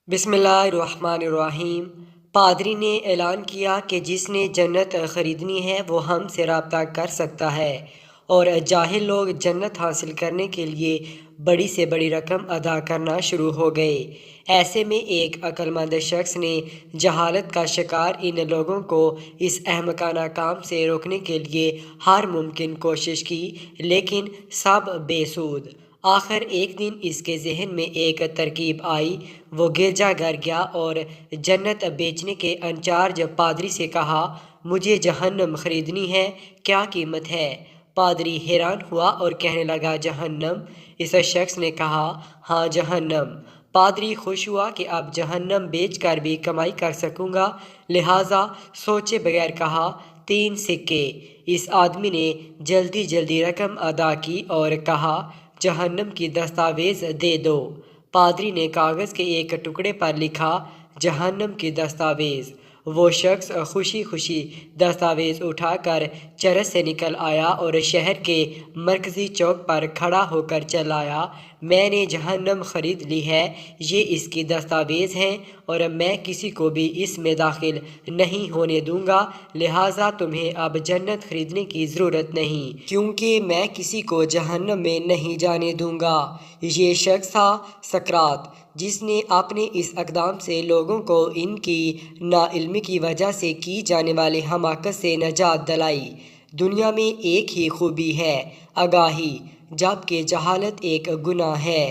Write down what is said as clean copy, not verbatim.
बिस्मिल्लाहिर्रहमानिर्रहीम। पादरी ने ऐलान किया कि जिसने जन्नत ख़रीदनी है वो हम से रब्ता कर सकता है, और जाहिल लोग जन्नत हासिल करने के लिए बड़ी से बड़ी रकम अदा करना शुरू हो गए। ऐसे में एक अक्लमंद शख्स ने जहालत का शिकार इन लोगों को इस अहमकाना काम से रोकने के लिए हर मुमकिन कोशिश की, लेकिन सब बेसूद। आखिर एक दिन इसके जहन में एक तरकीब आई। वो गिरजा घर गया और जन्नत बेचने के इंचार्ज पादरी से कहा, मुझे जहन्नम ख़रीदनी है, क्या कीमत है? पादरी हैरान हुआ और कहने लगा, जहन्नम? इस शख्स ने कहा, हाँ जहन्नम। पादरी खुश हुआ कि अब जहन्नम बेच कर भी कमाई कर सकूँगा, लिहाजा सोचे बगैर कहा, 3 सिक्के। इस आदमी ने जल्दी जल्दी रकम अदा की और कहा, जहन्नम की दस्तावेज़ दे दो। पादरी ने कागज़ के एक टुकड़े पर लिखा, जहन्नम की दस्तावेज़। वो शख्स खुशी खुशी दस्तावेज़ उठाकर चरस से निकल आया और शहर के मरकज़ी चौक पर खड़ा होकर चिल्लाया, मैंने जहन्नम ख़रीद ली है, ये इसकी दस्तावेज़ हैं और मैं किसी को भी इसमें दाखिल नहीं होने दूंगा, लिहाजा तुम्हें अब जन्नत ख़रीदने की ज़रूरत नहीं, क्योंकि मैं किसी को जहन्नम में नहीं जाने दूंगा। ये शख्स था सकरात, जिसने अपने इस इक़दाम से लोगों को इनकी नाइल्मी की वजह से की जाने वाली हमाकत से निजात दिलाई। दुनिया में एक ही खूबी है, आगाही, जबकि जहालत एक गुनाह है।